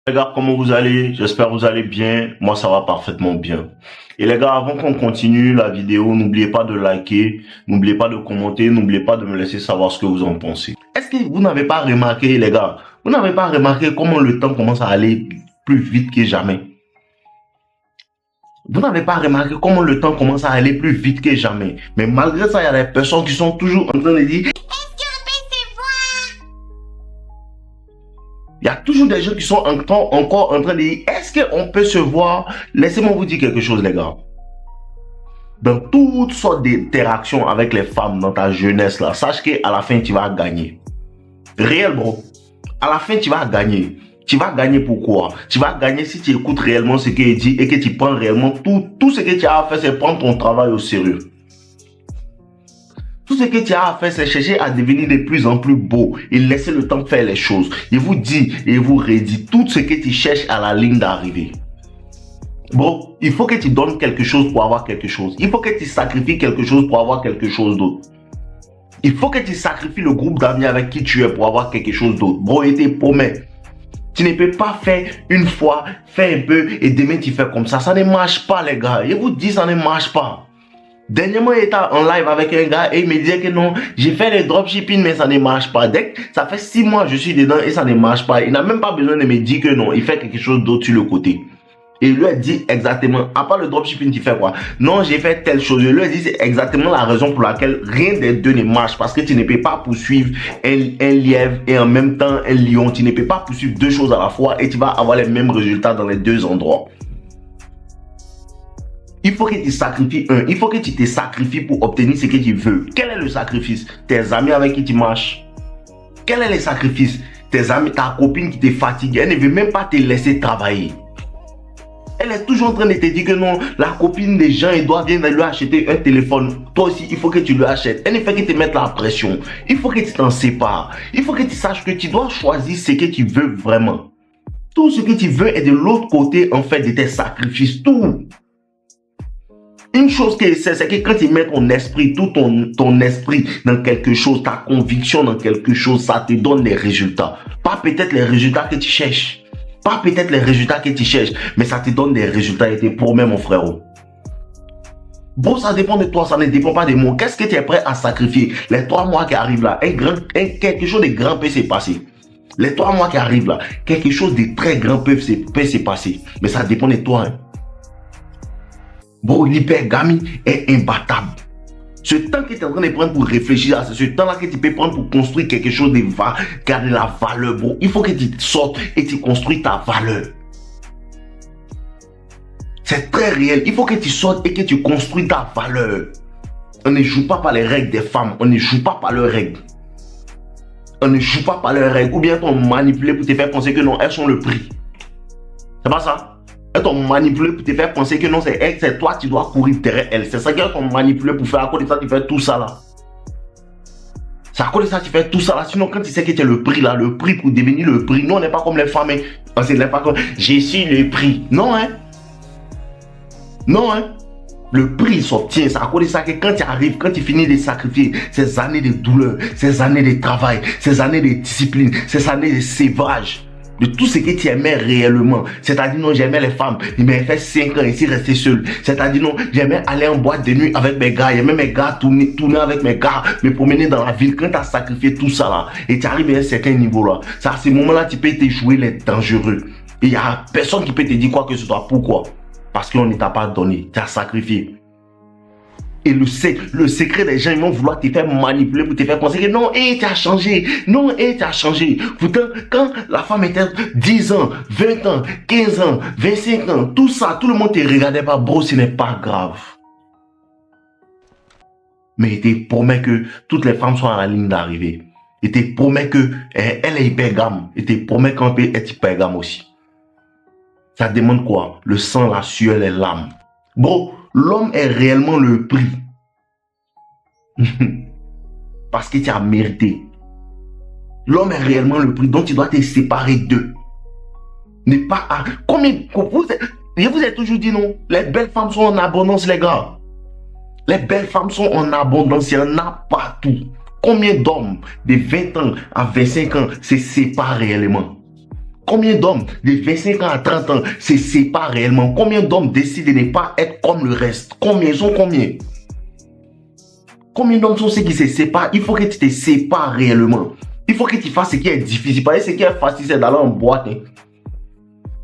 Les gars, comment vous allez? J'espère que vous allez bien. Moi, ça va parfaitement bien. Et les gars, avant qu'on continue la vidéo, n'oubliez pas de liker, n'oubliez pas de commenter, n'oubliez pas de me laisser savoir ce que vous en pensez. Est-ce que vous n'avez pas remarqué, les gars, vous n'avez pas remarqué comment le temps commence à aller plus vite que jamais? Vous n'avez pas remarqué comment le temps commence à aller plus vite que jamais? Mais malgré ça, il y a des personnes qui sont toujours en train de dire il y a toujours des gens qui sont encore en train de dire, est-ce qu'on peut se voir? Laissez-moi vous dire quelque chose, les gars. Dans toutes sortes d'interactions avec les femmes dans ta jeunesse, là, sache qu'à la fin, tu vas gagner. Réel, bro. À la fin, tu vas gagner. Tu vas gagner pourquoi? Tu vas gagner si tu écoutes réellement ce qu'il dit et que tu prends réellement tout ce que tu as à faire, c'est prendre ton travail au sérieux. Tout ce que tu as à faire, c'est chercher à devenir de plus en plus beau et laisser le temps faire les choses. Il vous dit et vous redit tout ce que tu cherches à la ligne d'arrivée. Bon, il faut que tu donnes quelque chose pour avoir quelque chose. Il faut que tu sacrifies quelque chose pour avoir quelque chose d'autre. Il faut que tu sacrifies le groupe d'amis avec qui tu es pour avoir quelque chose d'autre. Bro, et t'es paumé. Tu ne peux pas faire une fois, faire un peu et demain tu fais comme ça. Ça ne marche pas, les gars. Je vous dis, ça ne marche pas. Dernièrement, il était en live avec un gars et il me disait que non, j'ai fait les dropshipping mais ça ne marche pas. Dès que ça fait 6 mois je suis dedans et ça ne marche pas. Il n'a même pas besoin de me dire que non, il fait quelque chose d'autre sur le côté. Et il lui a dit exactement, à part le dropshipping, tu fais quoi? Non, j'ai fait telle chose. Il lui a dit c'est exactement la raison pour laquelle rien des deux ne marche. Parce que tu ne peux pas poursuivre un lièvre et en même temps un lion. Tu ne peux pas poursuivre deux choses à la fois et tu vas avoir les mêmes résultats dans les deux endroits. Il faut que tu sacrifies il faut que tu te sacrifies pour obtenir ce que tu veux. Quel est le sacrifice? Tes amis avec qui tu marches. Quel est le sacrifice? Tes amis, ta copine qui te fatigue, elle ne veut même pas te laisser travailler. Elle est toujours en train de te dire que non, la copine des gens, elle doit venir lui acheter un téléphone. Toi aussi, il faut que tu lui achètes. Elle ne fait que te mettre la pression. Il faut que tu t'en sépares. Il faut que tu saches que tu dois choisir ce que tu veux vraiment. Tout ce que tu veux est de l'autre côté, en fait, de tes sacrifices. Tout. Une chose que c'est que quand tu mets ton esprit, tout ton esprit dans quelque chose, ta conviction dans quelque chose, ça te donne des résultats. Pas peut-être les résultats que tu cherches. Pas peut-être les résultats que tu cherches, mais ça te donne des résultats et te promet, mon frérot. Bon, ça dépend de toi, ça ne dépend pas de moi. Qu'est-ce que tu es prêt à sacrifier? Les 3 mois qui arrivent là, quelque chose de grand peut se passer. Les 3 mois qui arrivent là, quelque chose de très grand peut se passer. Mais ça dépend de toi, hein. Bon, l'hypergamie est imbattable. Ce temps que tu es en train de prendre pour réfléchir à ce temps-là que tu peux prendre pour construire quelque chose qui a de la valeur, bro. Il faut que tu sortes et tu construis ta valeur. C'est très réel. Il faut que tu sortes et que tu construis ta valeur. On ne joue pas par les règles des femmes. On ne joue pas par leurs règles. On ne joue pas par leurs règles. Ou bien on manipule pour te faire penser que non, elles sont le prix. C'est pas ça? Elles t'ont manipulé pour te faire penser que non, c'est toi qui dois courir derrière elle. C'est ça qu'elles t'ont manipulé pour faire. À cause de ça, tu fais tout ça là. C'est à cause de ça que tu fais tout ça là. Sinon, quand tu sais que tu es le prix là, le prix pour devenir le prix. Nous, on n'est pas comme les femmes. Hein. C'est pas comme je suis le prix. Non, hein. Non, hein. Le prix s'obtient. C'est à cause de ça que quand tu arrives, quand tu finis de sacrifier ces années de douleur, ces années de travail, ces années de discipline, ces années de sévrage, de tout ce que tu aimais réellement. C'est-à-dire, non, j'aimais les femmes. Il m'a fait 5 ans ici, rester seul. C'est-à-dire, non, j'aimais aller en boîte de nuit avec mes gars. J'aimais mes gars tourner avec mes gars, me promener dans la ville. Quand tu as sacrifié tout ça là, et tu arrives à un certain niveau là, c'est à ce moment-là tu peux te jouer les dangereux. Et il n'y a personne qui peut te dire quoi que ce soit. Pourquoi? Parce qu'on ne t'a pas donné. Tu as sacrifié. Et le secret des gens, ils vont vouloir te faire manipuler pour te faire penser que non, tu as changé. Non, tu as changé. Pourtant, quand la femme était 10 ans, 20 ans, 15 ans, 25 ans, tout ça, tout le monde te regardait pas, bro, ce n'est pas grave. Mais il te promet que toutes les femmes sont à la ligne d'arrivée. Il te promet que elle est hypergame. Il te promet qu'on peut être hypergame aussi. Ça demande quoi? Le sang, la sueur, les larmes. Bro, l'homme est réellement le prix. Parce que tu as mérité. L'homme est réellement le prix. Donc tu dois te séparer d'eux. Ne pas à... Combien... Je vous ai toujours dit non. Les belles femmes sont en abondance, les gars. Les belles femmes sont en abondance. Il y en a partout. Combien d'hommes de 20 ans à 25 ans se séparent réellement? Combien d'hommes de 25 ans à 30 ans se séparent réellement? Combien d'hommes décident de ne pas être comme le reste? Combien? Ils sont combien? Combien d'hommes sont ceux qui se séparent? Il faut que tu te sépares réellement. Il faut que tu fasses ce qui est difficile. Parce que ce qui est facile, c'est d'aller en boîte. Hein.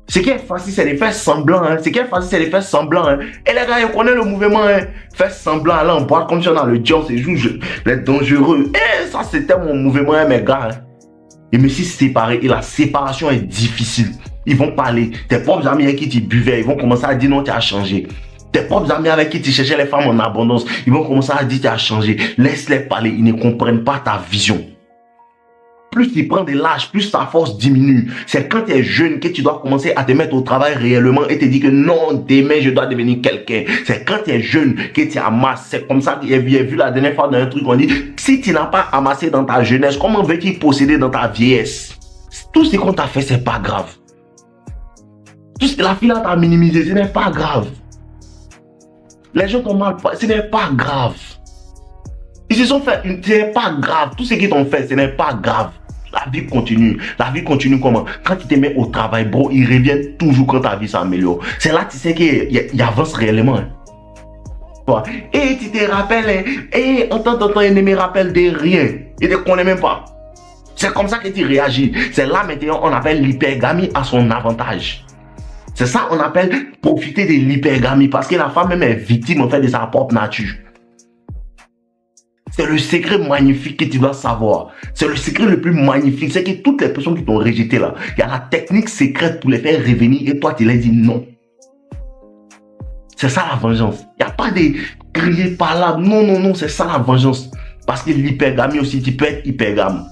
Ce qui est facile, c'est de faire semblant. Hein. Ce qui est facile, c'est de faire semblant. Hein. Et les gars, ils connaissent le mouvement. Hein. Faire semblant, aller en boîte comme si on a le diable, c'est juste les dangereux. Et ça, c'était mon mouvement, hein, mes gars. Hein. Et me suis séparé. Et la séparation est difficile. Ils vont parler. Tes propres amis avec qui tu buvais, ils vont commencer à dire non, tu as changé. Tes propres amis avec qui tu cherchais les femmes en abondance, ils vont commencer à dire tu as changé. Laisse-les parler. Ils ne comprennent pas ta vision. Plus tu prends de l'âge, plus ta force diminue. C'est quand tu es jeune que tu dois commencer à te mettre au travail réellement et te dire que non, demain je dois devenir quelqu'un. C'est quand tu es jeune que tu amasses. C'est comme ça que j'ai vu la dernière fois dans un truc, on dit, si tu n'as pas amassé dans ta jeunesse, comment veux-tu posséder dans ta vieillesse? Tout ce qu'on t'a fait, c'est pas grave. Tout ce que la fille t'a minimisé, ce n'est pas grave. Les gens t'ont mal parlé, ce n'est pas grave. Ils se sont fait, ce n'est pas grave. Tout ce qu'ils t'ont fait, ce n'est pas grave. La vie continue. La vie continue comment? Quand tu te mets au travail, bro, ils reviennent toujours quand ta vie s'améliore. C'est là que tu sais qu'il avance réellement. Hein. Et tu te rappelles, hein, et en temps, ils ne me rappellent de rien. Ils ne te connaissent même pas. C'est comme ça que tu réagis. C'est là maintenant on appelle l'hypergamie à son avantage. C'est ça on appelle profiter de l'hypergamie parce que la femme même est victime en fait de sa propre nature. C'est le secret magnifique que tu dois savoir. C'est le secret le plus magnifique. C'est que toutes les personnes qui t'ont rejeté là, il y a la technique secrète pour les faire revenir et toi tu leur dis non. C'est ça la vengeance. Il n'y a pas de crier par là. Non, non, non, c'est ça la vengeance. Parce que l'hypergamie aussi, tu peux être hypergame.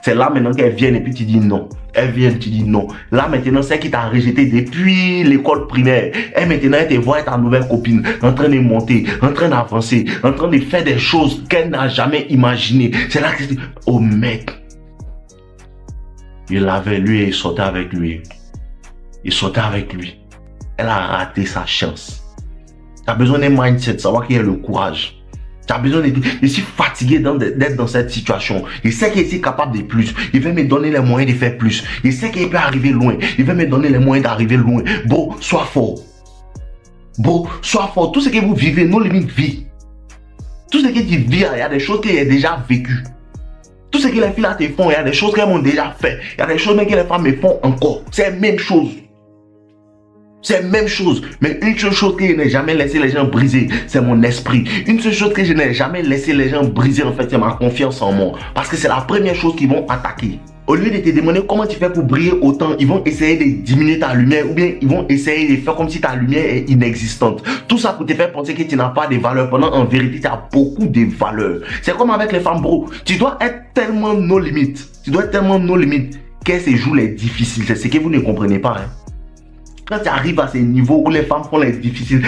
C'est là maintenant qu'elle vient et puis tu dis non. Elle vient, tu dis non. Là maintenant, c'est qui t'a rejeté depuis l'école primaire. Et maintenant, elle te voit ta nouvelle copine en train de monter, en train d'avancer, en train de faire des choses qu'elle n'a jamais imaginées. C'est là que tu dis, oh mec. Il l'avait lui et il sautait avec lui. Il sautait avec lui. Elle a raté sa chance. Tu as besoin d'un mindset, de savoir qu'il y a le courage. Tu as besoin de je suis fatigué d'être dans cette situation. Il sait qu'il est capable de plus. Il veut me donner les moyens de faire plus. Il sait qu'il peut arriver loin. Il veut me donner les moyens d'arriver loin. Bon, sois fort. Bon, sois fort. Tout ce que vous vivez, nos limites vie. Tout ce que tu vis, il y a des choses qu'il a déjà vécues. Tout ce que les filles là te font, il y a des choses qu'elles m'ont déjà fait. Il y a des choses même que les femmes me font encore. C'est la même chose. C'est la même chose. Mais une seule chose que je n'ai jamais laissé les gens briser, c'est mon esprit. Une seule chose que je n'ai jamais laissé les gens briser, en fait, c'est ma confiance en moi. Parce que c'est la première chose qu'ils vont attaquer. Au lieu de te demander comment tu fais pour briller autant, ils vont essayer de diminuer ta lumière ou bien ils vont essayer de faire comme si ta lumière est inexistante. Tout ça pour te faire penser que tu n'as pas de valeur, pendant en vérité, tu as beaucoup de valeur. C'est comme avec les femmes, bro. Tu dois être tellement no limites. Tu dois être tellement no limites qu'elles se jouent les difficiles. C'est ce que vous ne comprenez pas, hein. Quand tu arrives à ces niveaux où les femmes font les difficiles,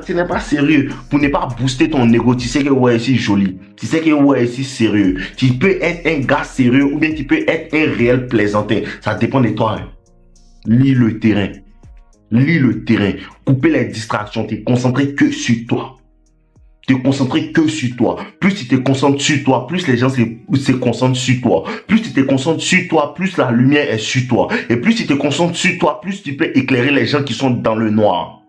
tu n'es pas sérieux. Pour ne pas booster ton ego, tu sais que ouais, c'est joli. Tu sais que ouais, c'est sérieux. Tu peux être un gars sérieux ou bien tu peux être un réel plaisantin. Ça dépend de toi. Hein. Lis le terrain. Lis le terrain. Couper les distractions. Te concentrer que sur toi. Te concentrer que sur toi. Plus tu te concentres sur toi, plus les gens se concentrent sur toi. Plus tu te concentres sur toi, plus la lumière est sur toi. Et plus tu te concentres sur toi, plus tu peux éclairer les gens qui sont dans le noir.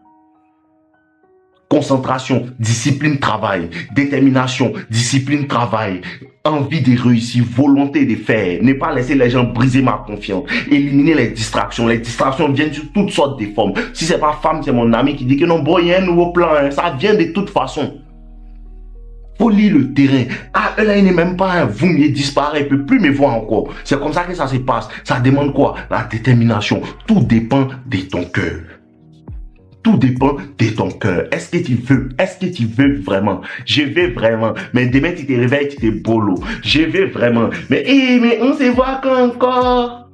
Concentration, discipline, travail. Détermination, discipline, travail. Envie de réussir, volonté de faire. Ne pas laisser les gens briser ma confiance. Éliminer les distractions. Les distractions viennent sur toutes sortes de formes. Si c'est pas femme, c'est mon ami qui dit que non, bon, il y a un nouveau plan. Hein. Ça vient de toute façon. Faut lire le terrain. Ah, là, il n'est même pas un vous me disparaît, il ne peut plus me voir encore. C'est comme ça que ça se passe. Ça demande quoi? La détermination. Tout dépend de ton cœur. Tout dépend de ton cœur. Est-ce que tu veux? Est-ce que tu veux vraiment? Je veux vraiment. Mais demain, tu te réveilles, tu te bolo. Je veux vraiment. Mais on se voit quand encore?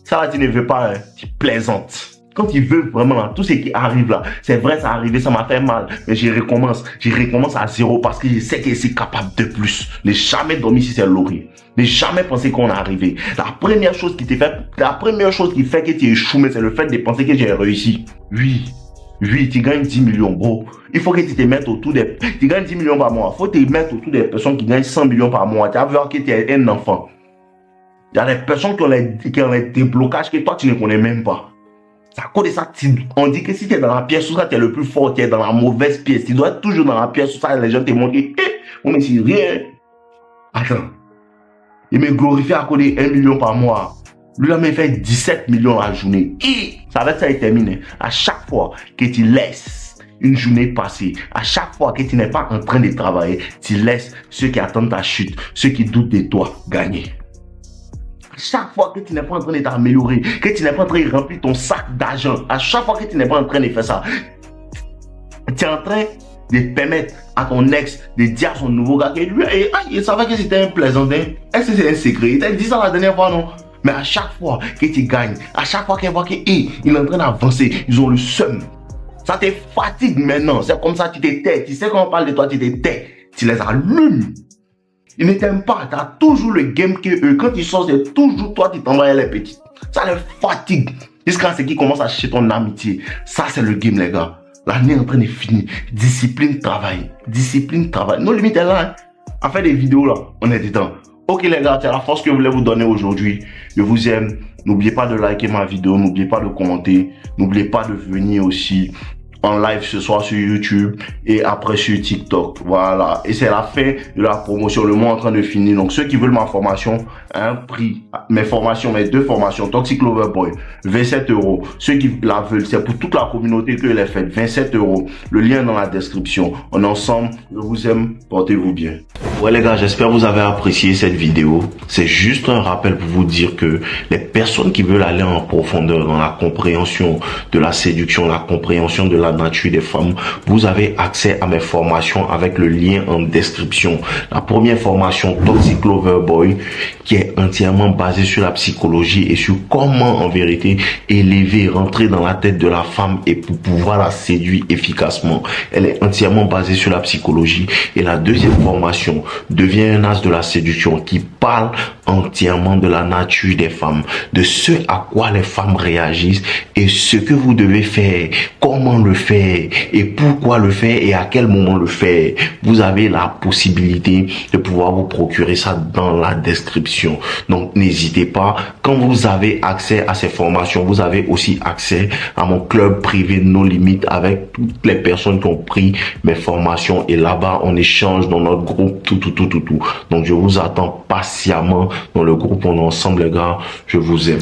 Ça, tu ne veux pas, hein? Tu plaisantes. Quand tu veux vraiment, là, tout ce qui arrive là, c'est vrai, ça arrivé, ça m'a fait mal, mais je recommence à zéro parce que je sais que je suis capable de plus. Ne jamais dormir si c'est laurier. Ne jamais penser qu'on est arrivé. La première chose qui fait que tu échoues, c'est le fait de penser que j'ai réussi. Oui, tu gagnes 10 millions, bro. Il faut que tu te mettes autour des... Tu gagnes 10 millions par mois. Il faut te mettre autour des personnes qui gagnent 100 millions par mois. Tu as vu que tu es un enfant. Il y a des personnes qui ont les déblocages que toi, tu ne connais même pas. C'est à cause de ça, on dit que si tu es dans la pièce sous ça, tu es le plus fort, tu es dans la mauvaise pièce. Tu dois être toujours dans la pièce sous ça, les gens te montrent que, on mais c'est rien. Attends. Il me glorifie à cause de 1 million par mois. Lui, là, il fait 17 millions la journée. Et ça va être ça, il termine. À chaque fois que tu laisses une journée passer, à chaque fois que tu n'es pas en train de travailler, tu laisses ceux qui attendent ta chute, ceux qui doutent de toi, gagner. À chaque fois que tu n'es pas en train de t'améliorer, que tu n'es pas en train de remplir ton sac d'argent, à chaque fois que tu n'es pas en train de faire ça, tu es en train de permettre à ton ex de dire à son nouveau gars que lui, il savait que c'était un plaisantin. Est-ce que c'est un secret? Il t'a dit ça la dernière fois, non? Mais à chaque fois que tu gagnes, à chaque fois qu'elle voit qu'il est en train d'avancer, ils ont le seum. Ça te fatigue maintenant. C'est comme ça, tu te tais. Tu sais quand on parle de toi, tu te tais. Tu les allumes. Ils ne t'aiment pas. Tu as toujours le game que eux. Quand ils sortent, c'est toujours toi qui t'envoies les petites. Ça les fatigue. Jusqu'à ce qu'ils commencent à chercher ton amitié. Ça, c'est le game, les gars. L'année est en train de finir. Discipline, travail. Discipline, travail. Nos limites est là. Hein. À faire des vidéos là, on est dedans. Ok les gars, c'est la force que je voulais vous donner aujourd'hui. Je vous aime. N'oubliez pas de liker ma vidéo. N'oubliez pas de commenter. N'oubliez pas de venir aussi en live ce soir sur YouTube et après sur TikTok. Voilà. Et c'est la fin de la promotion. Le mois est en train de finir. Donc ceux qui veulent ma formation, un prix, mes deux formations, Toxic Lover Boy, 27 €. Ceux qui la veulent, c'est pour toute la communauté que je l'ai faite, 27 €. Le lien est dans la description. On est ensemble. Je vous aime. Portez-vous bien. Ouais les gars, j'espère que vous avez apprécié cette vidéo. C'est juste un rappel pour vous dire que les personnes qui veulent aller en profondeur dans la compréhension de la séduction, la compréhension de la nature des femmes, vous avez accès à mes formations avec le lien en description. La première formation, Toxic Lover Boy, qui est entièrement basée sur la psychologie et sur comment en vérité élever, rentrer dans la tête de la femme et pour pouvoir la séduire efficacement. Elle est entièrement basée sur la psychologie. Et la deuxième formation, devient un as de la séduction, qui parle entièrement de la nature des femmes, de ce à quoi les femmes réagissent et ce que vous devez faire, comment le faire et pourquoi le faire et à quel moment le faire. Vous avez la possibilité de pouvoir vous procurer ça dans la description. Donc n'hésitez pas. Quand vous avez accès à ces formations, vous avez aussi accès à mon club privé No Limites avec toutes les personnes qui ont pris mes formations et là-bas on échange dans notre groupe tout. Donc je vous attends patiemment dans le groupe. On est ensemble les gars. Je vous aime.